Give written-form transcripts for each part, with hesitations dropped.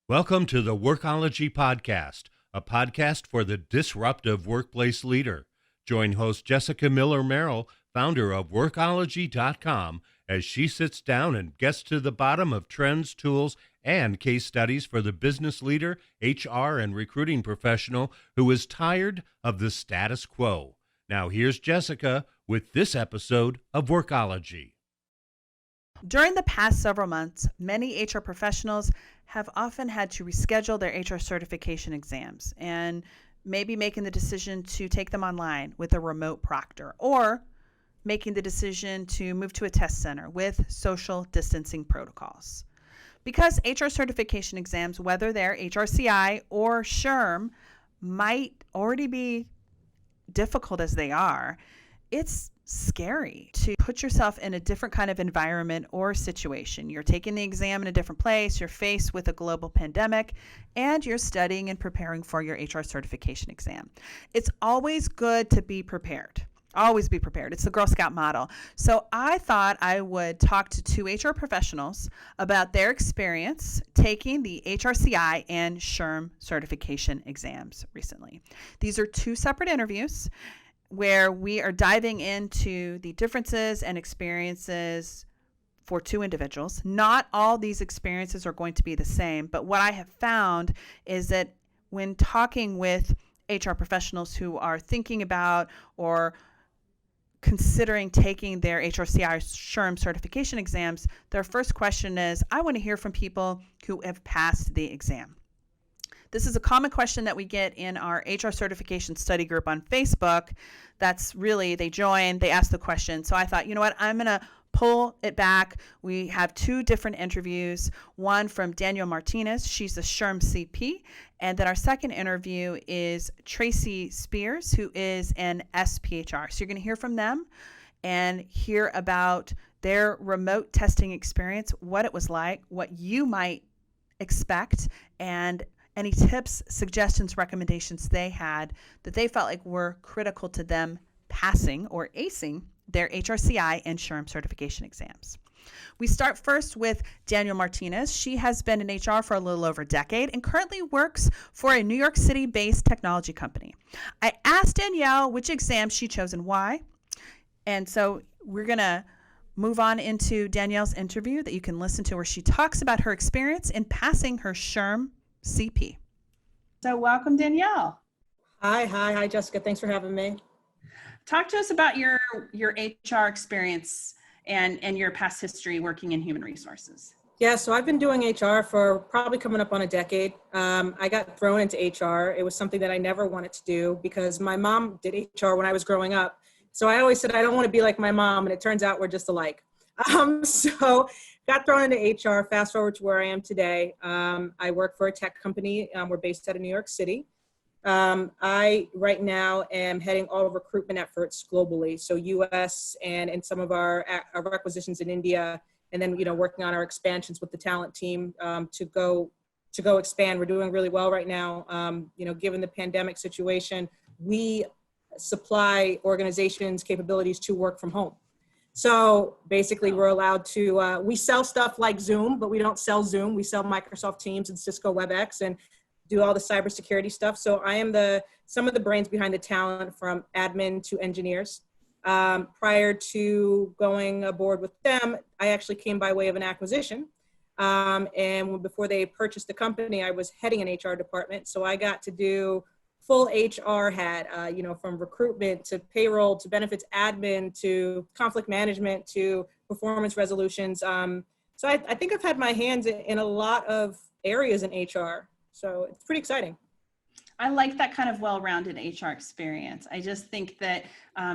Welcome to the Workology Podcast, a podcast for the disruptive workplace leader. Join host Jessica MillerMerrill, founder of Workology.com, as she sits down and gets to the bottom of trends, tools, and case studies for the business leader, HR, and recruiting professional who is tired of the status quo. Now here's Jessica with this episode of Workology. During the past several months, many HR professionals have often had to reschedule their HR certification exams and maybe making the decision to take them online with a remote proctor, or making the decision to move to a test center with social distancing protocols. Because HR certification exams, whether they're HRCI or SHRM, might already be difficult as they are, it's scary to put yourself in a different kind of environment or situation. You're taking the exam in a different place, you're faced with a global pandemic, and you're studying and preparing for your HR certification exam. It's always good to be prepared. Always be prepared. It's the Girl Scout model. So I thought I would talk to two HR professionals about their experience taking the HRCI and SHRM certification exams recently. These are two separate interviews where we are diving into the differences and experiences for two individuals. Not all these experiences are going to be the same, but what I have found is that when talking with HR professionals who are thinking about or considering taking their HRCI or SHRM certification exams, their first question is, I want to hear from people who have passed the exam. This is a common question that we get in our HR certification study group on Facebook. That's really, they join, they ask the question. So I thought, you know what, I'm going to pull it back. We have two different interviews, one from Danielle Martinez. She's a SHRM-CP. And then our second interview is Tracy Spears, who is an SPHR. So you're going to hear from them and hear about their remote testing experience, what it was like, what you might expect, and any tips, suggestions, recommendations they had that they felt like were critical to them passing or acing their HRCI and SHRM certification exams. We start first with Danielle Martinez. She has been in HR for a little over a decade and currently works for a New York City-based technology company. I asked Danielle which exam she chose and why. And so we're going to move on into Danielle's interview that you can listen to, where she talks about her experience in passing her SHRM-CP. So welcome, Danielle. Hi, Jessica. Thanks for having me. Talk to us about your HR experience and your past history working in human resources. Yeah, so I've been doing HR for probably coming up on a decade. I got thrown into HR. It was something that I never wanted to do because my mom did HR when I was growing up. So I always said, I don't want to be like my mom, and it turns out we're just alike. So got thrown into HR, fast forward to where I am today. I work for a tech company. We're based out of New York City. I right now am heading all recruitment efforts globally. So US and some of our acquisitions in India, and then, working on our expansions with the talent team to go expand. We're doing really well right now. Given the pandemic situation, we supply organizations capabilities to work from home. So basically we're allowed to, we sell stuff like Zoom, but we don't sell Zoom. We sell Microsoft Teams and Cisco WebEx and do all the cybersecurity stuff. So I am some of the brains behind the talent, from admin to engineers. Prior to going aboard with them, I actually came by way of an acquisition. And before they purchased the company, I was heading an HR department. So I got to do full HR hat, from recruitment to payroll to benefits admin to conflict management to performance resolutions. So I think I've had my hands in a lot of areas in HR. So it's pretty exciting. I like that kind of well-rounded HR experience. I just think that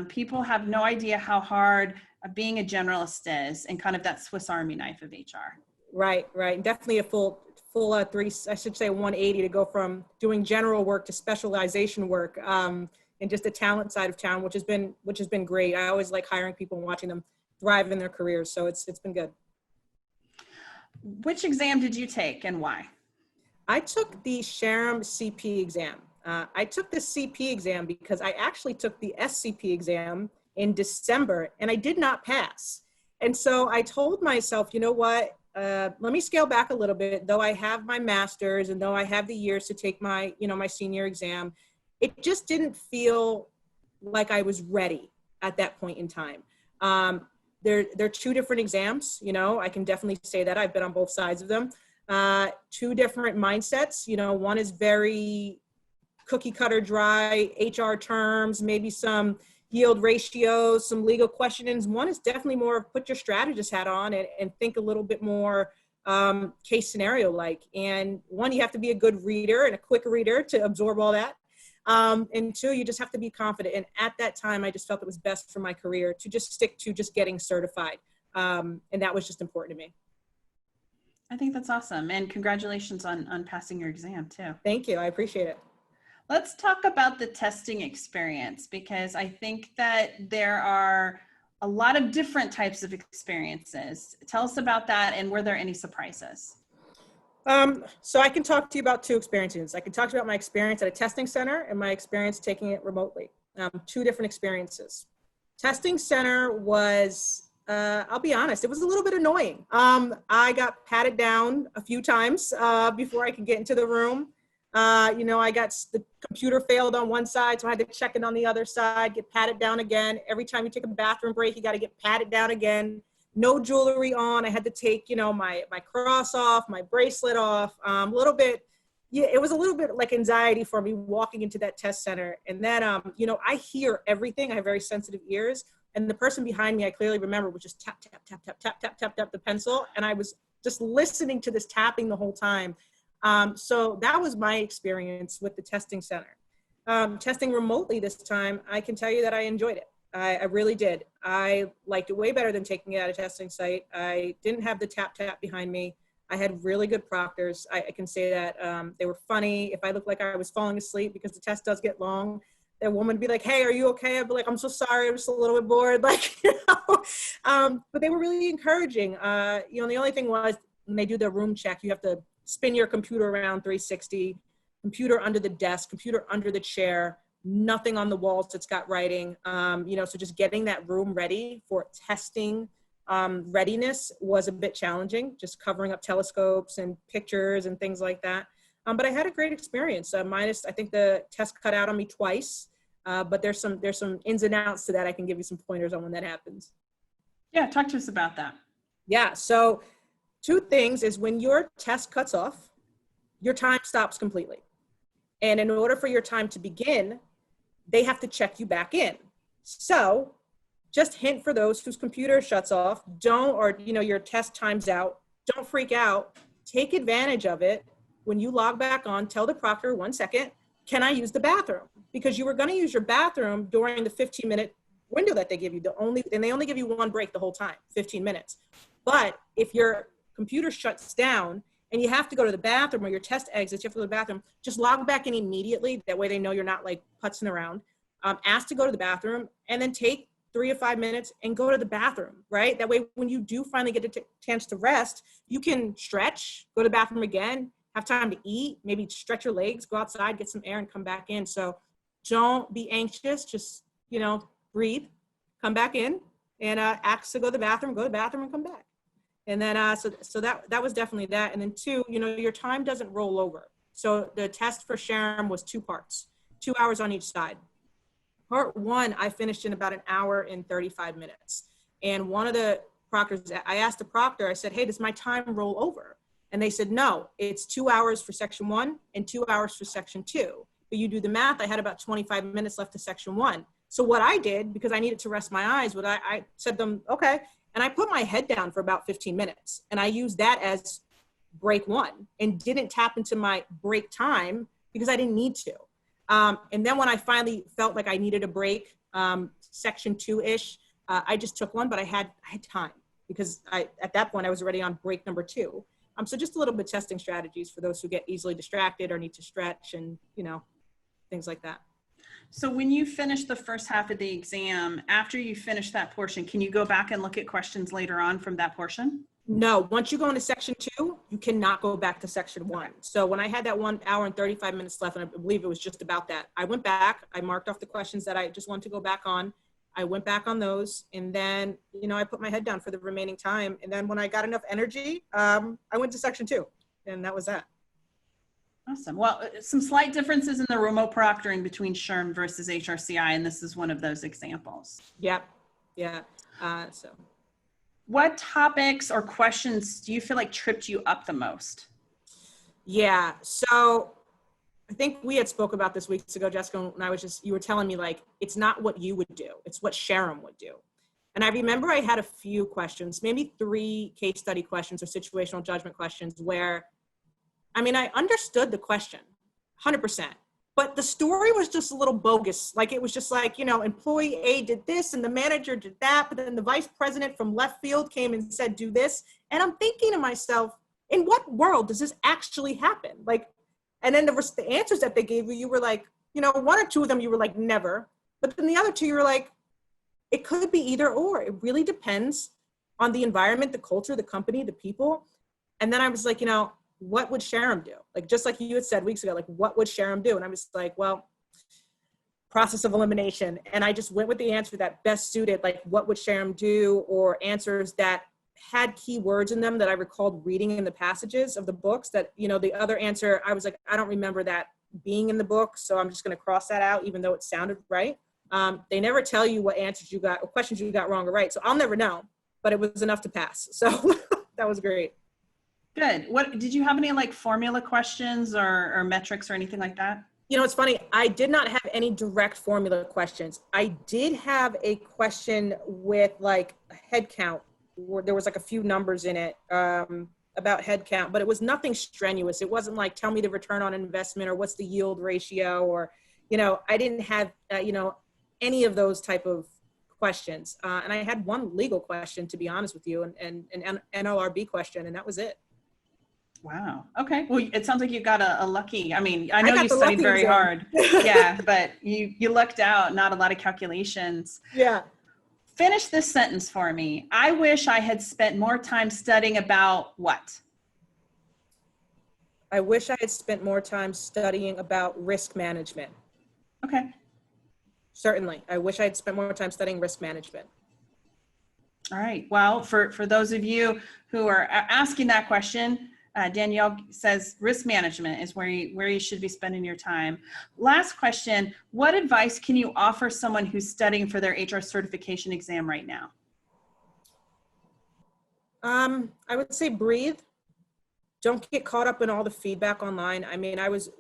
people have no idea how hard being a generalist is, and kind of that Swiss Army knife of HR. Right. Definitely a full 180 to go from doing general work to specialization work, and just the talent side of town, which has been great. I always like hiring people and watching them thrive in their careers. So it's been good. Which exam did you take and why? I took the SHRM-CP exam. I took the CP exam because I actually took the SCP exam in December and I did not pass. And so I told myself, you know what, let me scale back a little bit. Though I have my master's and though I have the years to take my, my senior exam, it just didn't feel like I was ready at that point in time. They're two different exams, I can definitely say that. I've been on both sides of them. Two different mindsets, one is very cookie cutter dry, HR terms, maybe some yield ratios, some legal questionings. One is definitely more of put your strategist hat on and think a little bit more case scenario like. And one, you have to be a good reader and a quick reader to absorb all that. And two, you just have to be confident. And at that time, I just felt it was best for my career to just stick to just getting certified. And that was just important to me. I think that's awesome. And congratulations on passing your exam too. Thank you. I appreciate it. Let's talk about the testing experience, because I think that there are a lot of different types of experiences. Tell us about that, and were there any surprises? So I can talk to you about two experiences. I can talk to you about my experience at a testing center and my experience taking it remotely. Two different experiences. Testing center was, I'll be honest, it was a little bit annoying. I got patted down a few times before I could get into the room. I got the computer failed on one side, so I had to check it on the other side, get patted down again. Every time you take a bathroom break, you got to get patted down again. No jewelry on. I had to take, my cross off, my bracelet off. It was a little bit like anxiety for me walking into that test center. And then, I hear everything. I have very sensitive ears. And the person behind me, I clearly remember, was just tap, tap, tap, tap, tap, tap, tap, tap the pencil. And I was just listening to this tapping the whole time. So that was my experience with the testing center. Testing remotely this time, I can tell you that I enjoyed it. I really did. I liked it way better than taking it at a testing site. I didn't have the tap tap behind me. I had really good proctors. I can say that they were funny. If I looked like I was falling asleep, because the test does get long, that woman would be like, "Hey, are you okay?" I'd be like, "I'm so sorry. I'm just a little bit bored." But they were really encouraging. The only thing was when they do the room check, you have to spin your computer around 360, computer under the desk, computer under the chair, nothing on the walls that's got writing. So just getting that room ready for testing readiness was a bit challenging, just covering up telescopes and pictures and things like that. But I had a great experience. Minus, I think the test cut out on me twice, but there's some ins and outs to that. I can give you some pointers on when that happens. Yeah, talk to us about that. Yeah, so two things is when your test cuts off, your time stops completely. And in order for your time to begin, they have to check you back in. So just hint for those whose computer shuts off, your test time's out, don't freak out, take advantage of it. When you log back on, tell the proctor, 1 second, can I use the bathroom? Because you were gonna use your bathroom during the 15-minute window that they give you. And they only give you one break the whole time, 15 minutes. But if your computer shuts down and you have to go to the bathroom, or your test exits, you have to go to the bathroom, just log back in immediately. That way they know you're not like putzing around. Ask to go to the bathroom, and then take 3 to 5 minutes and go to the bathroom, right? That way when you do finally get a chance to rest, you can stretch, go to the bathroom again, have time to eat, maybe stretch your legs, go outside, get some air, and come back in. So don't be anxious, just, breathe, come back in, and ask to go to the bathroom and come back. And then, so that was definitely that. And then two, your time doesn't roll over. So the test for SHRM was 2 parts, 2 hours on each side. Part 1, I finished in about 1 hour and 35 minutes. And one of the proctors, I asked the proctor, I said, "Hey, does my time roll over?" And they said, "No, it's 2 hours for section 1 and 2 hours for section 2. But you do the math, I had about 25 minutes left to section 1. So what I did, because I needed to rest my eyes, I said to them, "Okay." And I put my head down for about 15 minutes. And I used that as break 1 and didn't tap into my break time because I didn't need to. And then when I finally felt like I needed a break, section 2-ish, I just took one, but I had time because at that point I was already on break number 2. So just a little bit testing strategies for those who get easily distracted or need to stretch and, things like that. So when you finish the first half of the exam, after you finish that portion, can you go back and look at questions later on from that portion? No, once you go into section 2, you cannot go back to section 1. So when I had that 1 hour and 35 minutes left, and I believe it was just about that, I went back, I marked off the questions that I just wanted to go back on, I went back on those, and then, I put my head down for the remaining time. And then when I got enough energy, I went to section 2, and that was that. Awesome. Well, some slight differences in the remote proctoring between SHRM versus HRCI, and this is one of those examples. Yep. Yeah. So. What topics or questions do you feel like tripped you up the most? Yeah. So I think we had spoke about this weeks ago, Jessica, and you were telling me, like, it's not what you would do, it's what SHRM would do. And I remember I had a few questions, maybe 3 case study questions or situational judgment questions where, I understood the question 100%, but the story was just a little bogus. Like, it was just like, employee A did this and the manager did that, but then the vice president from left field came and said, do this. And I'm thinking to myself, in what world does this actually happen? Like, and then the answers that they gave you were like, 1 or 2 of them, you were like, never. But then the other 2, you were like, it could be either or. It really depends on the environment, the culture, the company, the people. And then I was like, what would SHRM do? Like, just like you had said weeks ago, like, what would SHRM do? And I was like, well, process of elimination. And I just went with the answer that best suited, like, what would SHRM do, or answers that had key words in them that I recalled reading in the passages of the books that, the other answer, I was like, I don't remember that being in the book. So I'm just going to cross that out, even though it sounded right. They never tell you what answers you got or questions you got wrong or right. So I'll never know, but it was enough to pass. So that was great. Good. What did you have any like formula questions or metrics or anything like that? It's funny. I did not have any direct formula questions. I did have a question with like head count, where there was like a few numbers in it about head count, but it was nothing strenuous. It wasn't like, tell me the return on investment or what's the yield ratio, or, I didn't have, any of those type of questions. And I had one legal question, to be honest with you, and an NLRB question, and that was it. Wow. Okay. Well, it sounds like you got a lucky, I know you studied very exam. hard. Yeah, but you lucked out, not a lot of calculations. Yeah. Finish this sentence for me. I wish I had spent more time studying about what? I wish I had spent more time studying about risk management. Okay. Certainly. I wish I had spent more time studying risk management. All right. Well, for those of you who are asking that question, Danielle says risk management is where you should be spending your time. Last question, what advice can you offer someone who's studying for their HR certification exam right now? I would say breathe. Don't get caught up in all the feedback online. I was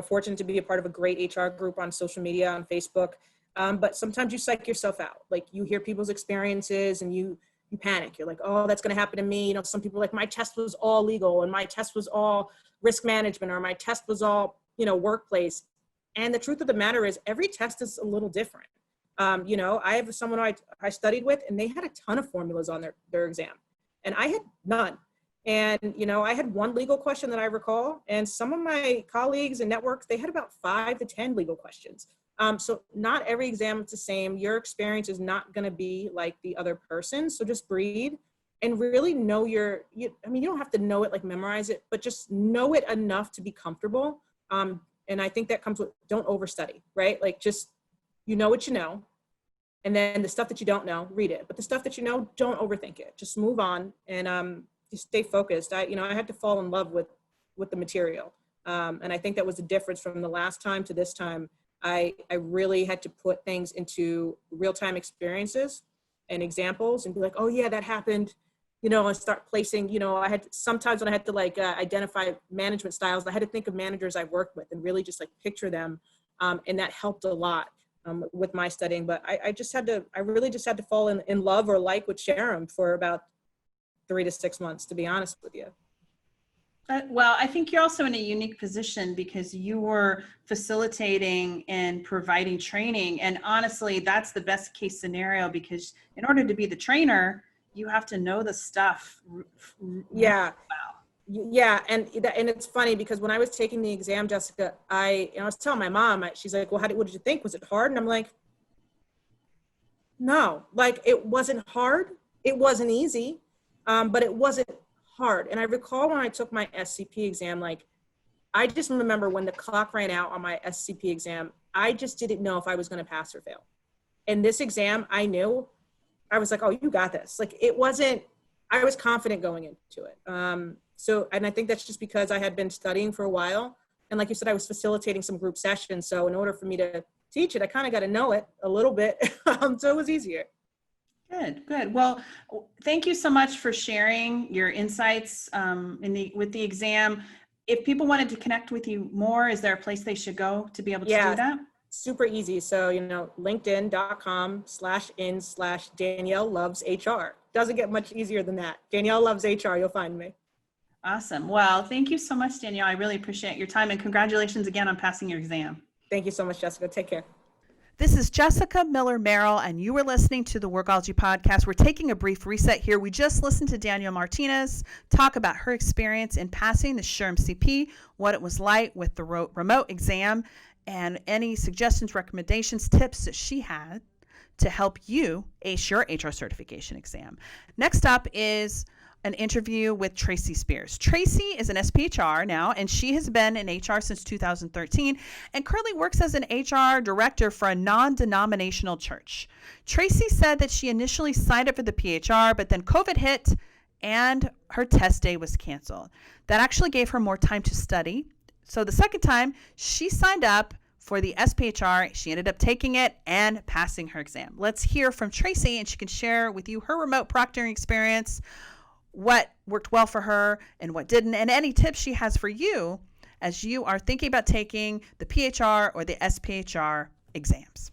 fortunate to be a part of a great HR group on social media, on Facebook. But sometimes you psych yourself out. Like, you hear people's experiences and you panic. You're like, oh, that's going to happen to me. Some people are like, my test was all legal and my test was all risk management, or my test was all, workplace. And the truth of the matter is every test is a little different. I have someone I studied with, and they had a ton of formulas on their exam, and I had none. And, I had one legal question that I recall, and some of my colleagues and networks, they had about 5 to 10 legal questions. So not every exam is the same. Your experience is not going to be like the other person. So just breathe and really know you don't have to know it, like memorize it, but just know it enough to be comfortable. And I think that comes with, don't overstudy, right? Like, just, what you know, and then the stuff that you don't know, read it. But the stuff that you know, don't overthink it. Just move on and just stay focused. I had to fall in love with the material. And I think that was the difference from the last time to this time. I really had to put things into real-time experiences and examples and be like, oh yeah, that happened, and start placing, sometimes when I had to identify management styles, I had to think of managers I worked with and really just like picture them. And that helped a lot with my studying. But I really just had to fall in love or like with SHRM for about 3 to 6 months, to be honest with you. Well, I think you're also in a unique position because you were facilitating and providing training. And honestly, that's the best case scenario, because in order to be the trainer, you have to know the stuff. Yeah. Wow. Yeah. And it's funny because when I was taking the exam, Jessica, I was telling my mom, she's like, well, what did you think? Was it hard? And I'm like, no, like, it wasn't hard. It wasn't easy, but it wasn't hard. And I recall when I took my SCP exam, like, I just remember when the clock ran out on my SCP exam, I just didn't know if I was going to pass or fail. And this exam, I knew, I was like, oh, you got this. Like, it wasn't, I was confident going into it. And I think that's just because I had been studying for a while. And like you said, I was facilitating some group sessions. So in order for me to teach it, I kind of got to know it a little bit. So it was easier. Good, good. Well, thank you so much for sharing your insights with the exam. If people wanted to connect with you more, is there a place they should go to be able to do that? Super easy. So, linkedin.com/in/Danielle Loves HR. Doesn't get much easier than that. Danielle Loves HR, you'll find me. Awesome. Well, thank you so much, Danielle. I really appreciate your time, and congratulations again on passing your exam. Thank you so much, Jessica. Take care. This is Jessica MillerMerrill, and you are listening to the Workology Podcast. We're taking a brief reset here. We just listened to Danielle Martinez talk about her experience in passing the SHRM-CP, what it was like with the remote exam, and any suggestions, recommendations, tips that she had to help you ace your HR certification exam. Next up is an interview with Tracy Spears. Tracy is an SPHR now, and she has been in HR since 2013 and currently works as an HR director for a non-denominational church. Tracy said that she initially signed up for the PHR, but then COVID hit and her test day was canceled. That actually gave her more time to study. So the second time she signed up for the SPHR, she ended up taking it and passing her exam. Let's hear from Tracy, and she can share with you her remote proctoring experience, what worked well for her and what didn't, and any tips she has for you as you are thinking about taking the PHR or the SPHR exams.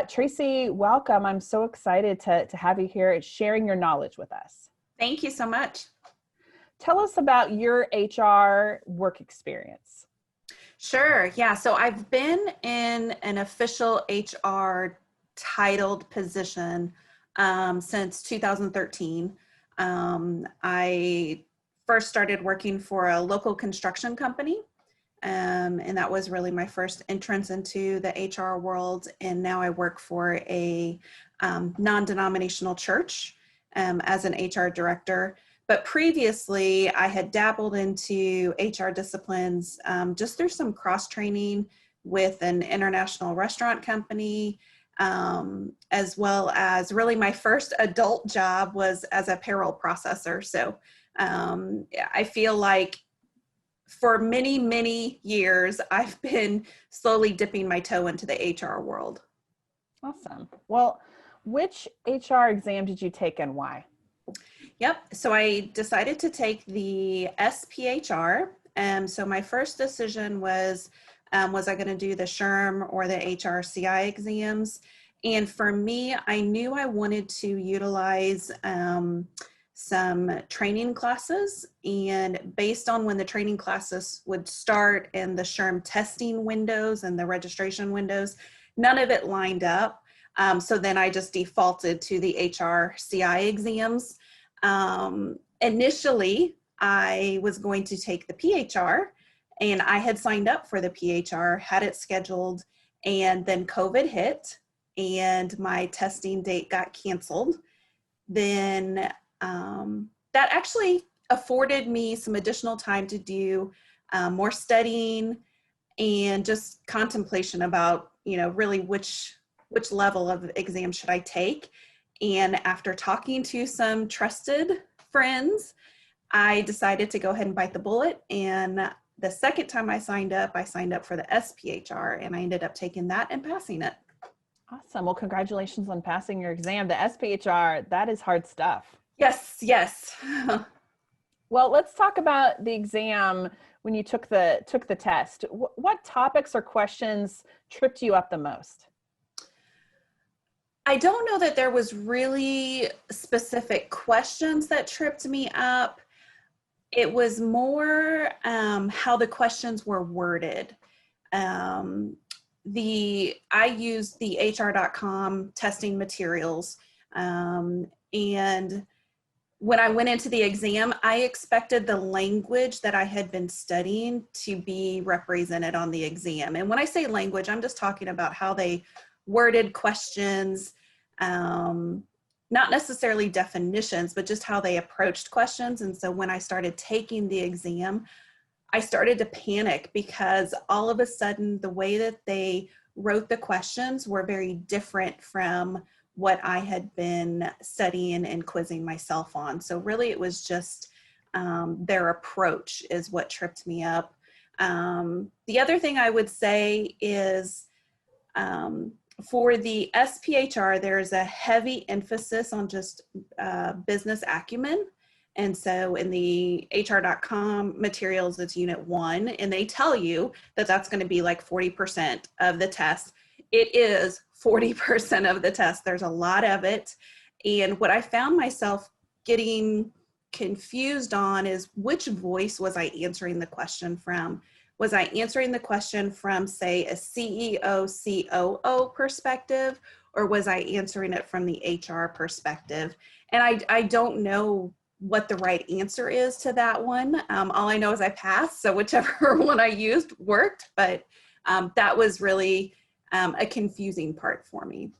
Tracy, welcome. I'm so excited to have you here sharing your knowledge with us. Thank you so much. Tell us about your HR work experience. Sure. Yeah. So I've been in an official HR titled position since 2013. I first started working for a local construction company, and that was really my first entrance into the HR world. And now I work for a non-denominational church as an HR director. But previously, I had dabbled into HR disciplines just through some cross-training with an international restaurant company, as well as really my first adult job was as a payroll processor. So I feel like for many, many years, I've been slowly dipping my toe into the HR world. Awesome. Well, which HR exam did you take and why? Yep. So I decided to take the SPHR. So my first decision was I going to do the SHRM or the HRCI exams? And for me, I knew I wanted to utilize some training classes, and based on when the training classes would start and the SHRM testing windows and the registration windows, none of it lined up. So then I just defaulted to the HRCI exams. Initially, I was going to take the PHR, and I had signed up for the PHR, had it scheduled, and then COVID hit and my testing date got canceled. Then that actually afforded me some additional time to do more studying and just contemplation about, really which level of exam should I take. And after talking to some trusted friends, I decided to go ahead and bite the bullet. And the second time I signed up for the SPHR, and I ended up taking that and passing it. Awesome. Well, congratulations on passing your exam. The SPHR, that is hard stuff. Yes. Well, let's talk about the exam when you took the test. What topics or questions tripped you up the most? I don't know that there was really specific questions that tripped me up. It was more how the questions were worded. I used the HR.com testing materials, and when I went into the exam, I expected the language that I had been studying to be represented on the exam. And when I say language, I'm just talking about how they worded questions, not necessarily definitions, but just how they approached questions. And so when I started taking the exam, I started to panic because all of a sudden the way that they wrote the questions were very different from what I had been studying and quizzing myself on. So really it was just their approach is what tripped me up. The other thing I would say is for the SPHR, there's a heavy emphasis on just business acumen. And so in the HR.com materials, it's unit 1, and they tell you that that's going to be like 40% of the test. It is 40% of the test. There's a lot of it. And what I found myself getting confused on is which voice was I answering the question from? Was I answering the question from, say, a CEO, COO perspective, or was I answering it from the HR perspective? And I don't know what the right answer is to that one. All I know is I passed, so whichever one I used worked, but that was really a confusing part for me.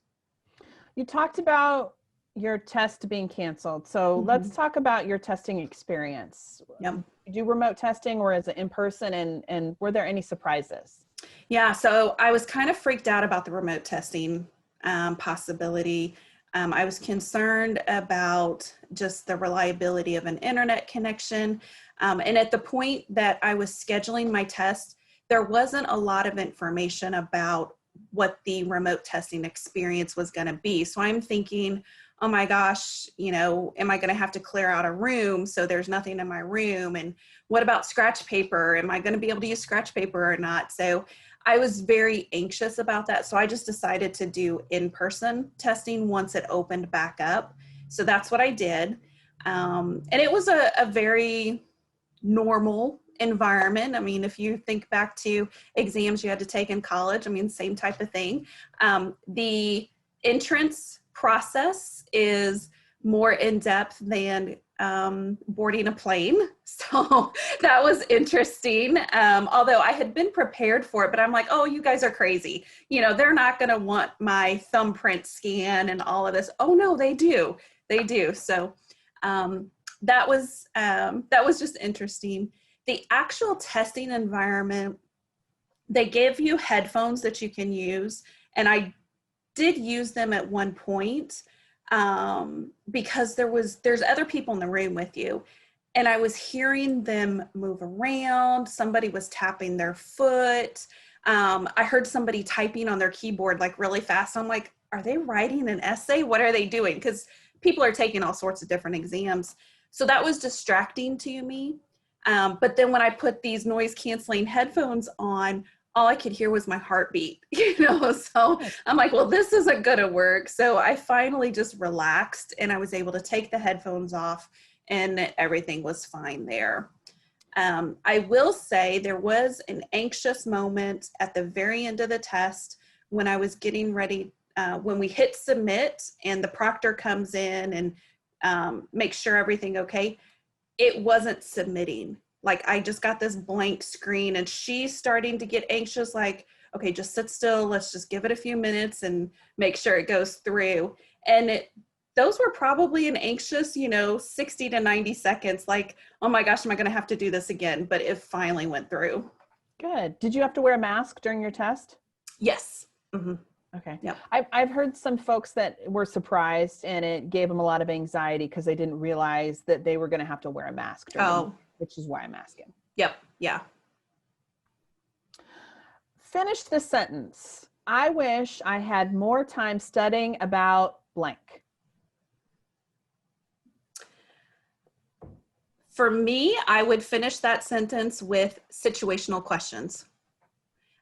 You talked about your test being canceled. So let's talk about your testing experience. Yep. You do remote testing, or is it in person, and were there any surprises? Yeah, so I was kind of freaked out about the remote testing possibility. I was concerned about just the reliability of an internet connection. And at the point that I was scheduling my test, there wasn't a lot of information about what the remote testing experience was going to be. So I'm thinking, oh my gosh, you know, am I going to have to clear out a room so there's nothing in my room? And what about scratch paper? Am I going to be able to use scratch paper or not? So I was very anxious about that. So I just decided to do in-person testing once it opened back up. So that's what I did. And it was a very normal environment. I mean, if you think back to exams you had to take in college, I mean, same type of thing. The entrance process is more in-depth than boarding a plane. So that was interesting. Although I had been prepared for it, but I'm like, oh, you guys are crazy. You know, they're not going to want my thumbprint scan and all of this. Oh no, they do. They do. So that was just interesting. The actual testing environment, they give you headphones that you can use. And I did use them at one point because there's other people in the room with you. And I was hearing them move around. Somebody was tapping their foot. I heard somebody typing on their keyboard like really fast. I'm like, are they writing an essay? What are they doing? Because people are taking all sorts of different exams. So that was distracting to me. But then when I put these noise canceling headphones on, all I could hear was my heartbeat, you know? So I'm like, well, this isn't gonna work. So I finally just relaxed and I was able to take the headphones off and everything was fine there. I will say there was an anxious moment at the very end of the test when I was getting ready, when we hit submit and the proctor comes in and makes sure everything okay. It wasn't submitting. Like I just got this blank screen and she's starting to get anxious, like, okay, just sit still. Let's just give it a few minutes and make sure it goes through. And those were probably an anxious, 60 to 90 seconds. Like, oh my gosh, am I going to have to do this again? But it finally went through. Good. Did you have to wear a mask during your test? Yes. Mm-hmm. Okay. Yep. I've heard some folks that were surprised and it gave them a lot of anxiety because they didn't realize that they were going to have to wear a mask during which is why I'm asking. Yep. Yeah. Finish the sentence. I wish I had more time studying about blank. For me, I would finish that sentence with situational questions.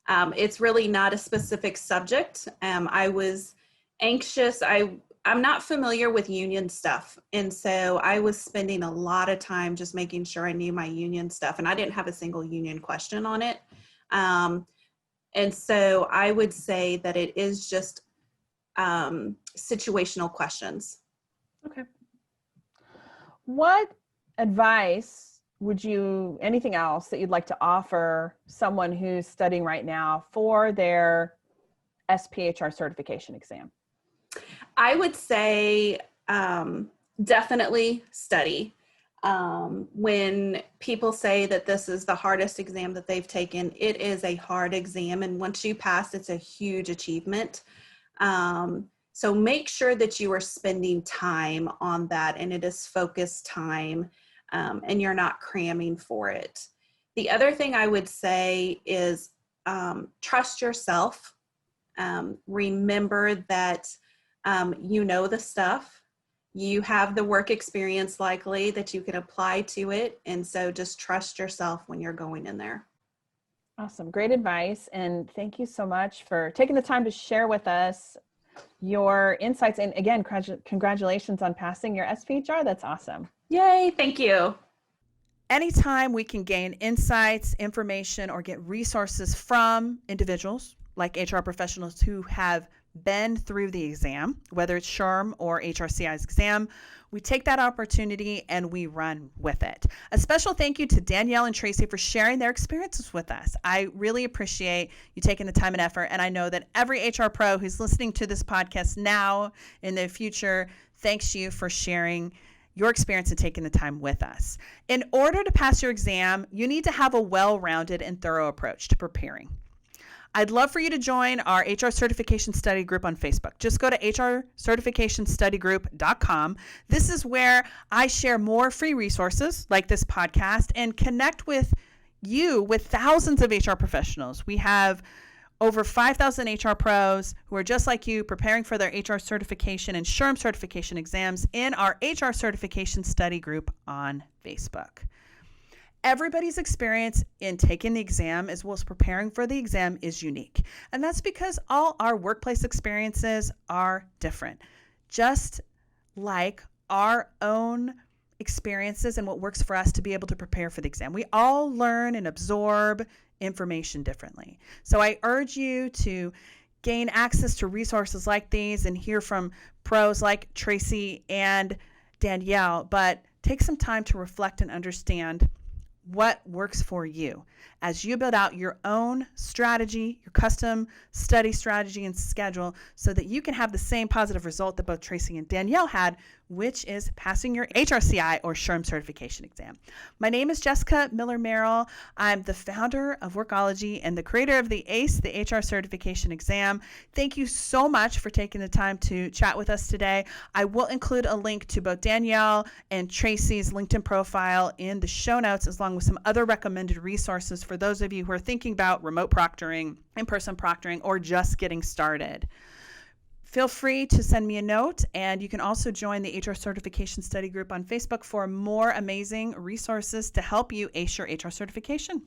It's really not a specific subject. I was anxious. I'm not familiar with union stuff. And so I was spending a lot of time just making sure I knew my union stuff. And I didn't have a single union question on it. And so I would say that it is just situational questions. Okay. What advice anything else that you'd like to offer someone who's studying right now for their SPHR certification exam? I would say definitely study. When people say that this is the hardest exam that they've taken, it is a hard exam. And once you pass, it's a huge achievement. So make sure that you are spending time on that, and it is focused time, and you're not cramming for it. The other thing I would say is trust yourself. Remember that you know the stuff. You have the work experience likely that you can apply to it. And so just trust yourself when you're going in there. Awesome. Great advice. And thank you so much for taking the time to share with us your insights. And again, congratulations on passing your SPHR. That's awesome. Yay. Thank you. Anytime we can gain insights, information, or get resources from individuals like HR professionals who have been through the exam, whether it's SHRM or HRCI's exam, we take that opportunity and we run with it. A special thank you to Danielle and Tracy for sharing their experiences with us. I really appreciate you taking the time and effort, and I know that every HR pro who's listening to this podcast now in the future thanks you for sharing your experience and taking the time with us. In order to pass your exam, you need to have a well-rounded and thorough approach to preparing. I'd love for you to join our HR Certification Study Group on Facebook. Just go to hrcertificationstudygroup.com. This is where I share more free resources like this podcast and connect with you with thousands of HR professionals. We have over 5,000 HR pros who are just like you, preparing for their HR certification and SHRM certification exams in our HR Certification Study Group on Facebook. Everybody's experience in taking the exam as well as preparing for the exam is unique. And that's because all our workplace experiences are different. Just like our own experiences and what works for us to be able to prepare for the exam. We all learn and absorb information differently. So I urge you to gain access to resources like these and hear from pros like Tracy and Danielle, but take some time to reflect and understand what works for you as you build out your own strategy, your custom study strategy and schedule, so that you can have the same positive result that both Tracy and Danielle had, which is passing your HRCI or SHRM certification exam. My name is Jessica MillerMerrill. I'm the founder of Workology and the creator of the ACE, the HR certification exam. Thank you so much for taking the time to chat with us today. I will include a link to both Danielle and Tracy's LinkedIn profile in the show notes, along with some other recommended resources for those of you who are thinking about remote proctoring, in-person proctoring, or just getting started. Feel free to send me a note, and you can also join the HR Certification Study Group on Facebook for more amazing resources to help you ace your HR certification.